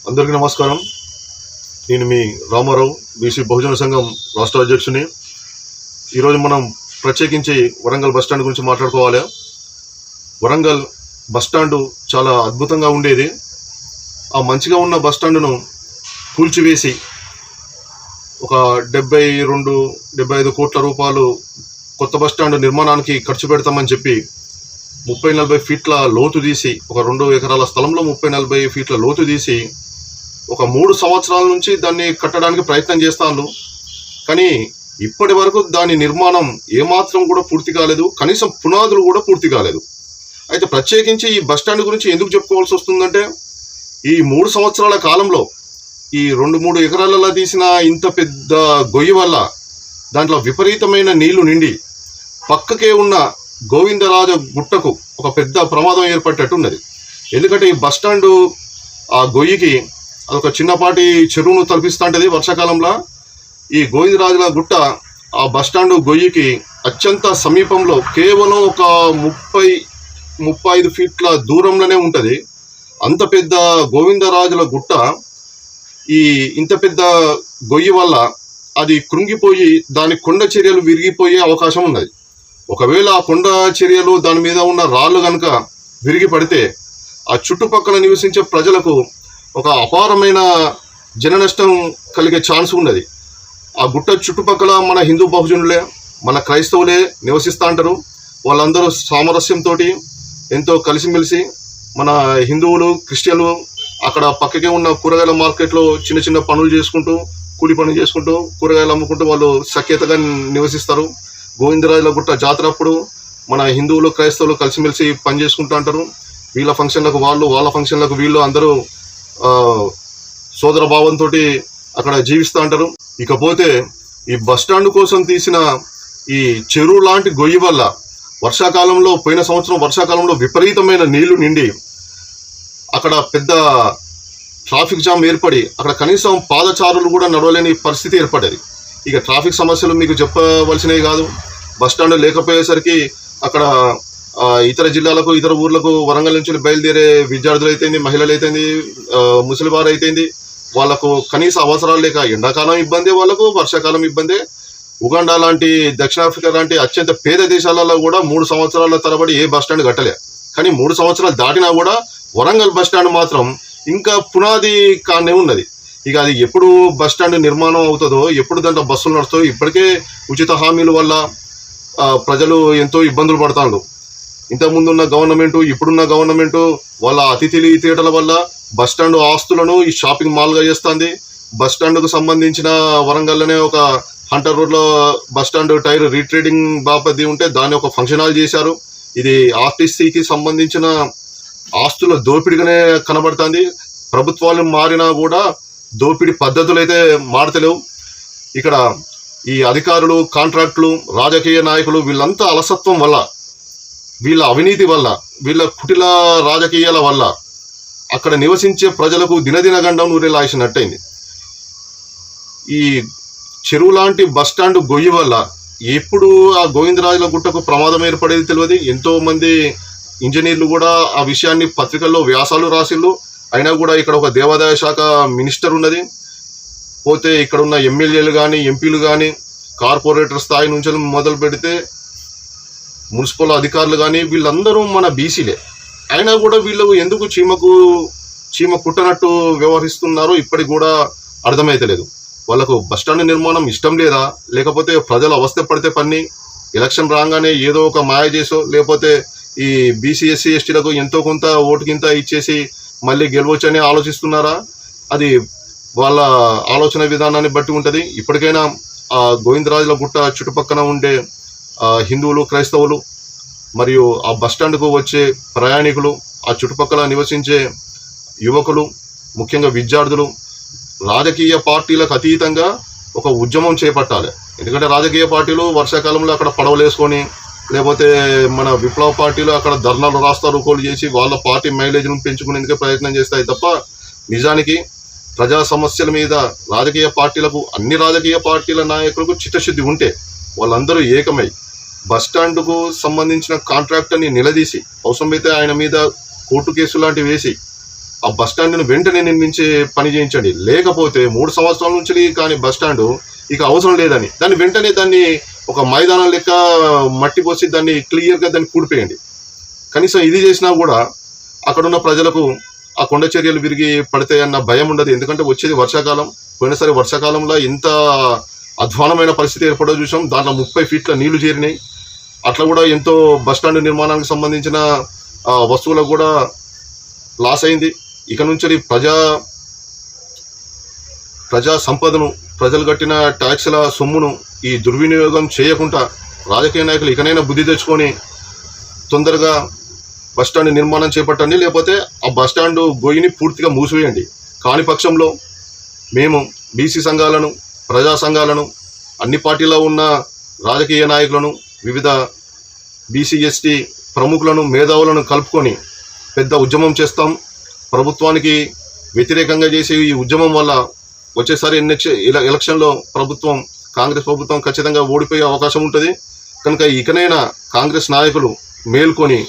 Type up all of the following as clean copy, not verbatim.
అందరికీ నమస్కారం. నేను మీ రామారావు, బీసీ బహుజన సంఘం రాష్ట్ర అధ్యక్షుని. ఈరోజు మనం ప్రత్యేకించి వరంగల్ బస్టాండ్ గురించి మాట్లాడుకోవాలి. వరంగల్ బస్టాండు చాలా అద్భుతంగా ఉండేది. ఆ మంచిగా ఉన్న బస్టాండును కూల్చివేసి ఒక 72-75 కోట్ల రూపాయలు కొత్త బస్టాండు నిర్మాణానికి ఖర్చు పెడతామని చెప్పి 30-40 ఫీట్ల లోతు తీసి, ఒక 2 ఎకరాల స్థలంలో 30-40 ఫీట్ల లోతు తీసి ఒక 3 సంవత్సరాల నుంచి దాన్ని కట్టడానికి ప్రయత్నం చేస్తాను. కానీ ఇప్పటి వరకు దాని నిర్మాణం ఏమాత్రం కూడా పూర్తి కాలేదు. కనీసం పునాదులు కూడా పూర్తి కాలేదు. అయితే ప్రత్యేకించి ఈ బస్టాండ్ గురించి ఎందుకు చెప్పుకోవాల్సి వస్తుందంటే, ఈ 3 సంవత్సరాల కాలంలో ఈ 2-3 ఎకరాలలో తీసిన ఇంత పెద్ద గొయ్యి వల్ల దాంట్లో విపరీతమైన నీళ్లు నిండి పక్కకే ఉన్న గోవిందరాజ గుట్టకు ఒక పెద్ద ప్రమాదం ఏర్పడేటట్టున్నది. ఎందుకంటే ఈ బస్టాండు ఆ గొయ్యికి అదొక చిన్నపాటి చెరువును తలపిస్తూ ఉంటుంది వర్షాకాలంలో. ఈ గోవిందరాజుల గుట్ట ఆ బస్టాండు గొయ్యికి అత్యంత సమీపంలో, కేవలం ఒక 30-35 ఫీట్ల దూరంలోనే ఉంటుంది. అంత పెద్ద గోవిందరాజుల గుట్ట ఇంత పెద్ద గొయ్యి వల్ల అది కృంగిపోయి దాని కొండ చర్యలు విరిగిపోయే అవకాశం ఉన్నది. ఒకవేళ ఆ కొండ చర్యలు దాని మీద ఉన్న రాళ్ళు కనుక విరిగి పడితే ఆ చుట్టుపక్కల నివసించే ప్రజలకు ఒక అపారమైన జన నష్టం కలిగే ఛాన్స్ ఉన్నది. ఆ గుట్ట చుట్టుపక్కల మన హిందూ బహుజనులే, మన క్రైస్తవులే నివసిస్తూ ఉంటారు. వాళ్ళందరూ సామరస్యంతో ఎంతో కలిసిమెలిసి, మన హిందువులు, క్రిస్టియన్లు అక్కడ పక్కకే ఉన్న కూరగాయల మార్కెట్లో చిన్న చిన్న పనులు చేసుకుంటూ, కూలి పనులు చేసుకుంటూ, కూరగాయలు అమ్ముకుంటూ వాళ్ళు సఖ్యతగా నివసిస్తారు. గోవిందరాజుల గుట్ట జాతర అప్పుడు మన హిందువులు, క్రైస్తవులు కలిసిమెలిసి పని చేసుకుంటూ ఉంటారు. వీళ్ళ ఫంక్షన్లకు వాళ్ళు, వాళ్ళ ఫంక్షన్లకు వీళ్ళు, అందరూ సోదర భావంతో అక్కడ జీవిస్తూ ఉంటారు. ఇకపోతే ఈ బస్టాండ్ కోసం తీసిన ఈ చెరువు లాంటి గొయ్యి వల్ల వర్షాకాలంలో, పోయిన సంవత్సరం వర్షాకాలంలో విపరీతమైన నీళ్లు నిండి అక్కడ పెద్ద ట్రాఫిక్ జామ్ ఏర్పడి అక్కడ కనీసం పాదచారులు కూడా నడవలేని పరిస్థితి ఏర్పడేది. ఇక ట్రాఫిక్ సమస్యలు మీకు చెప్పవలసినవి కాదు. బస్టాండ్ లేకపోయేసరికి అక్కడ ఇతర జిల్లాలకు, ఇతర ఊర్లకు వరంగల్ నుంచి బయలుదేరే విద్యార్థులు అయితేంది, మహిళలు అయితేంది, ముసలివారు అయితేంది, వాళ్ళకు కనీస అవసరాలు లేక ఎండాకాలం ఇబ్బంది, వాళ్ళకు వర్షాకాలం ఇబ్బంది. ఉగాండా లాంటి, దక్షిణాఫ్రికా లాంటి అత్యంత పేద దేశాలలో కూడా 3 సంవత్సరాల తరబడి ఏ బస్టాండ్ కట్టలే. కానీ 3 సంవత్సరాలు దాటినా కూడా వరంగల్ బస్టాండ్ మాత్రం ఇంకా పునాది కానే ఉన్నది. ఇక అది ఎప్పుడు బస్టాండ్ నిర్మాణం అవుతుందో, ఎప్పుడు దాంట్లో బస్సులు నడుస్తాయో. ఇప్పటికే ఉచిత హామీల వల్ల ప్రజలు ఎంతో ఇబ్బందులు పడతారు. ఇంతకుముందున్న గవర్నమెంటు, ఇప్పుడున్న గవర్నమెంటు వాళ్ళ అతి తెలివితేటల వల్ల బస్టాండ్ ఆస్తులను ఈ షాపింగ్ మాల్గా చేస్తుంది. బస్టాండ్కు సంబంధించిన వరంగల్లోనే ఒక హంటర్ రోడ్లో బస్టాండ్ టైర్ రీట్రేడింగ్ బాపతి ఉంటే దాన్ని ఒక ఫంక్షన్ హాల్ చేశారు. ఇది ఆర్టీసీకి సంబంధించిన ఆస్తుల దోపిడిగానే కనబడుతుంది. ప్రభుత్వాలు మారినా కూడా దోపిడీ పద్ధతులు అయితే మారతలేవు. ఇక్కడ ఈ అధికారులు, కాంట్రాక్టులు, రాజకీయ నాయకులు వీళ్ళంతా అలసత్వం వల్ల, వీళ్ళ అవినీతి వల్ల, వీళ్ళ కుటిల రాజకీయాల వల్ల అక్కడ నివసించే ప్రజలకు దినదిన గండం నూరేలాసినట్టయింది. ఈ చెరువు లాంటి బస్టాండ్ గొయ్యి వల్ల ఎప్పుడు ఆ గోవిందరాజుల గుట్టకు ప్రమాదం ఏర్పడేది తెలియదు. ఎంతో మంది ఇంజనీర్లు కూడా ఆ విషయాన్ని పత్రికల్లో వ్యాసాలు రాసిళ్ళు. అయినా కూడా ఇక్కడ ఒక దేవాదాయ శాఖ మినిస్టర్ ఉన్నది. పోతే ఇక్కడ ఉన్న ఎమ్మెల్యేలు కానీ, ఎంపీలు కానీ, కార్పొరేటర్ స్థాయి నుంచి మొదలు పెడితే మున్సిపల్ అధికారులు కానీ వీళ్ళందరూ మన బీసీలే. అయినా కూడా వీళ్ళు ఎందుకు చీమ కుట్టనట్టు వ్యవహరిస్తున్నారో ఇప్పటికి కూడా అర్థమైతలేదు. వాళ్ళకు బస్టాండ్ నిర్మాణం ఇష్టం లేదా, లేకపోతే ప్రజలు అవస్థ పడితే పని ఎలక్షన్ రాగానే ఏదో ఒక మాయ చేసో, లేకపోతే ఈ బీసీ, ఎస్సీ, ఎస్టీలకు ఎంతో కొంత ఓటుకింత ఇచ్చేసి మళ్ళీ గెలవచ్చని ఆలోచిస్తున్నారా? అది వాళ్ళ ఆలోచన విధానాన్ని బట్టి ఉంటుంది. ఇప్పటికైనా ఆ గోవిందరాజుల గుట్ట చుట్టుపక్కన ఉండే హిందువులు, క్రైస్తవులు మరియు ఆ బస్టాండ్కు వచ్చే ప్రయాణికులు, ఆ చుట్టుపక్కల నివసించే యువకులు, ముఖ్యంగా విద్యార్థులు రాజకీయ పార్టీలకు అతీతంగా ఒక ఉద్యమం చేపట్టాలి. ఎందుకంటే రాజకీయ పార్టీలు వర్షాకాలంలో అక్కడ పడవలు వేసుకొని, లేకపోతే మన విప్లవ పార్టీలు అక్కడ ధర్నాలు, రాస్తారోకోలు చేసి వాళ్ళ పార్టీ మైలేజ్ను పెంచుకునేందుకే ప్రయత్నం చేస్తాయి తప్ప నిజానికి ప్రజా సమస్యల మీద రాజకీయ పార్టీలకు, అన్ని రాజకీయ పార్టీల నాయకులకు చిత్తశుద్ధి ఉంటే వాళ్ళందరూ ఏకమై బస్టాండ్కు సంబంధించిన కాంట్రాక్టర్ని నిలదీసి, అవసరమైతే ఆయన మీద కోర్టు కేసు లాంటివి వేసి ఆ బస్ స్టాండ్ను వెంటనే నిర్మించే పని చేయించండి. లేకపోతే 3 సంవత్సరాల నుంచి కానీ బస్ స్టాండ్ ఇక అవసరం లేదని దాన్ని వెంటనే దాన్ని ఒక మైదానం లెక్క మట్టి పోసి దాన్ని క్లియర్గా దాన్ని కూడిపోయండి. కనీసం ఇది చేసినా కూడా అక్కడున్న ప్రజలకు ఆ కొండ చర్యలు విరిగి పడతాయన్న భయం ఉండదు. ఎందుకంటే వచ్చేది వర్షాకాలం. పోయినసారి వర్షాకాలంలో ఇంత అధ్వానమైన పరిస్థితి ఏర్పడో చూసాం. దాంట్లో 30 ఫీట్ల నీళ్లు చేరినాయి. అట్లా కూడా ఎంతో బస్టాండ్ నిర్మాణానికి సంబంధించిన వస్తువులకు కూడా లాస్ అయింది. ఇక నుంచి ప్రజా సంపదను, ప్రజలు కట్టిన ట్యాక్సుల సొమ్మును ఈ దుర్వినియోగం చేయకుండా రాజకీయ నాయకులు ఇకనైనా బుద్ధి తెచ్చుకొని తొందరగా బస్టాండ్ నిర్మాణం చేపట్టండి. లేకపోతే ఆ బస్టాండ్ గొయ్యిని పూర్తిగా మూసివేయండి. కాని పక్షంలో మేము బీసీ సంఘాలను, ప్రజా సంఘాలను, అన్ని పార్టీలో ఉన్న రాజకీయ నాయకులను, వివిధ బీసీ ఎస్టీ ప్రముఖులను, మేధావులను కలుపుకొని పెద్ద ఉద్యమం చేస్తాం. ప్రభుత్వానికి వ్యతిరేకంగా చేసే ఈ ఉద్యమం వల్ల వచ్చేసారి ఎలక్షన్లో కాంగ్రెస్ ప్రభుత్వం ఖచ్చితంగా ఓడిపోయే అవకాశం ఉంటుంది. కనుక ఇకనైనా కాంగ్రెస్ నాయకులు మేల్కొని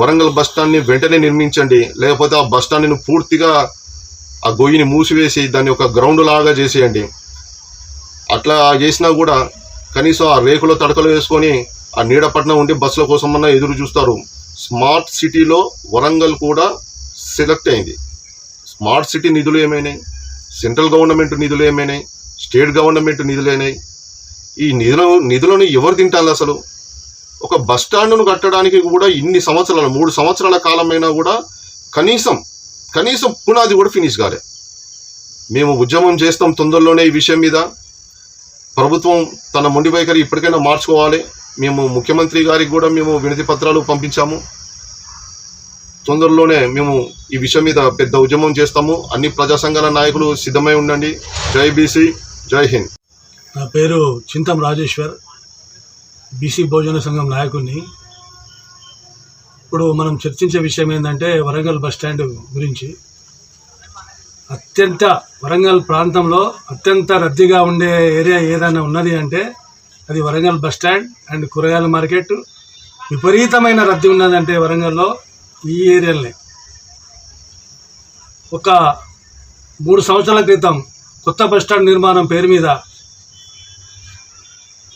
వరంగల్ బస్టాండ్ని వెంటనే నిర్మించండి. లేకపోతే ఆ బస్టాండ్ని పూర్తిగా ఆ గొయ్యిని మూసివేసి దాన్ని ఒక గ్రౌండ్ లాగా చేసేయండి. అట్లా చేసినా కూడా కనీసం ఆ రేకుల తడకలు వేసుకొని ఆ నీడపట్నం ఉండి బస్సుల కోసమన్నా ఎదురు చూస్తారు. స్మార్ట్ సిటీలో వరంగల్ కూడా సెలెక్ట్ అయింది. స్మార్ట్ సిటీ నిధులు ఏమైనాయి? సెంట్రల్ గవర్నమెంట్ నిధులు ఏమైనాయి? స్టేట్ గవర్నమెంట్ నిధులేనాయి? ఈ నిధులను ఎవరు తింటారు? అసలు ఒక బస్టాండ్ను కట్టడానికి కూడా ఇన్ని సంవత్సరాలు, 3 సంవత్సరాల కాలమైనా కూడా కనీసం పునాది కూడా ఫినిష్ కాలే. మేము ఉద్యమం చేస్తాం తొందరలోనే ఈ విషయం మీద. ప్రభుత్వం తన మొండి వైఖరి ఇప్పటికైనా మార్చుకోవాలి. మేము ముఖ్యమంత్రి గారికి కూడా మేము వినతి పత్రాలు పంపించాము. తొందరలోనే మేము ఈ విషయం మీద పెద్ద ఉద్యమం చేస్తాము. అన్ని ప్రజా సంఘాల నాయకులు సిద్ధమై ఉండండి. జై బీసీ, జై హింద్. నా పేరు చింతం రాజేశ్వర్, బీసీ బహుజన సంఘం నాయకుడిని. ఇప్పుడు మనం చర్చించే విషయం ఏంటంటే వరంగల్ బస్టాండ్ గురించి. వరంగల్ ప్రాంతంలో అత్యంత రద్దీగా ఉండే ఏరియా ఏదైనా ఉన్నది అంటే అది వరంగల్ బస్టాండ్ అండ్ కూరగాయల మార్కెట్. విపరీతమైన రద్దీ ఉన్నదంటే వరంగల్లో ఈ ఏరియాలనే. ఒక 3 సంవత్సరాల క్రితం కొత్త బస్టాండ్ నిర్మాణం పేరు మీద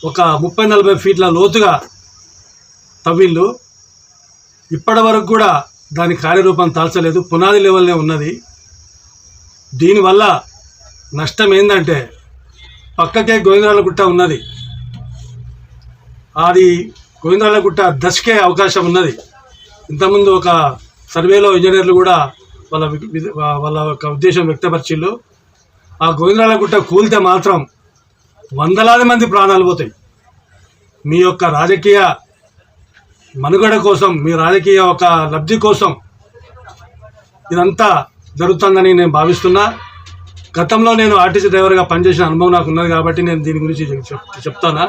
ఒక 30-40 ఫీట్ల లోతుగా తవ్విళ్ళు. ఇప్పటి వరకు కూడా దాని కార్యరూపం దాల్చలేదు, పునాది లెవెల్నే ఉన్నది. దీనివల్ల నష్టం ఏంటంటే పక్కకే గోవిందరాళ్ళగుట్ట ఉన్నది. అది గోవిందరాళ్ళగుట్ట దశకే అవకాశం ఉన్నది. ఇంతకుముందు ఒక సర్వేలో ఇంజనీర్లు కూడా వాళ్ళ యొక్క ఉద్దేశం వ్యక్తపరిచిళ్ళు. ఆ గోవిందరాళ్ళగుట్ట కూలితే మాత్రం వందలాది మంది ప్రాణాలు పోతాయి. మీ యొక్క రాజకీయ మనుగడ కోసం, మీ రాజకీయ ఒక లబ్ధి కోసం ఇదంతా జరుగుతుందని నేను భావిస్తున్నా. గతంలో నేను ఆర్టీసీ డ్రైవర్గా పనిచేసిన అనుభవం నాకు ఉన్నది కాబట్టి నేను దీని గురించి చెప్తాను.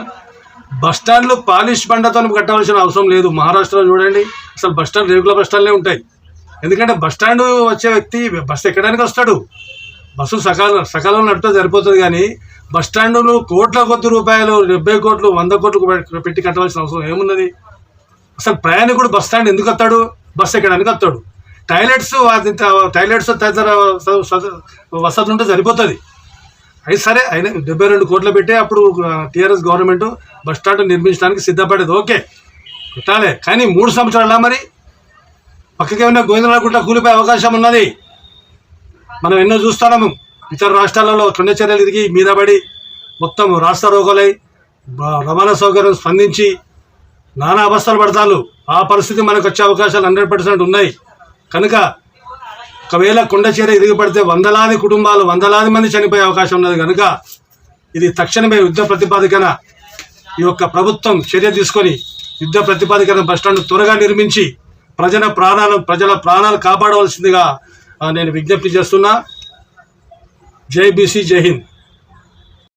బస్టాండ్లు పాలిష్ బండతో కట్టవలసిన అవసరం లేదు. మహారాష్ట్రలో చూడండి, అసలు బస్టాండ్ రెగ్యులర్ బస్టాండ్లే ఉంటాయి. ఎందుకంటే బస్టాండ్ వచ్చే వ్యక్తి బస్సు ఎక్కడానికి వస్తాడు. బస్సు సకాలంలో నడిపితే సరిపోతుంది. కానీ బస్టాండును కోట్ల కొద్ది రూపాయలు, 70 కోట్లు 100 కోట్లు పెట్టి కట్టవలసిన అవసరం ఏమున్నది? అసలు ప్రయాణికుడు బస్టాండ్ ఎందుకు వస్తాడు? బస్సు ఎక్కడానికి వస్తాడు. టాయిలెట్స్ తదితర వసతులు ఉంటే సరిపోతుంది. అయితే సరే, అయినా 72 కోట్లు పెట్టి అప్పుడు టీఆర్ఎస్ గవర్నమెంట్ బస్టాండ్ నిర్మించడానికి సిద్ధపడేది. ఓకే, పెట్టాలి. కానీ 3 సంవత్సరాల మరి పక్కకే ఉన్న గోవిందరాళ్ళగుట్ట కూలిపోయే అవకాశం ఉన్నది. మనం ఎన్నో చూస్తున్నాము. ఇతర రాష్ట్రాలలో కొండ చర్యలు తిరిగి మీద పడి మొత్తం రాష్ట్ర రోగులై రవాణా సౌకర్యం స్పందించి నానా అవస్థలు పడతారు. ఆ పరిస్థితి మనకు వచ్చే అవకాశాలు 100% ఉన్నాయి. కనుక ఒకవేళ కొండ చర్య ఇరిగి పడితే వందలాది కుటుంబాలు, వందలాది మంది చనిపోయే అవకాశం ఉన్నది. కనుక ఇది తక్షణమే యుద్ధ ప్రతిపాదికన ఈ యొక్క ప్రభుత్వం చర్య తీసుకొని యుద్ధ ప్రతిపాదికన బస్టాండ్ త్వరగా నిర్మించి ప్రజల ప్రాణాలు కాపాడవలసిందిగా నేను విజ్ఞప్తి చేస్తున్నా. జై బీసీ, జై హింద్.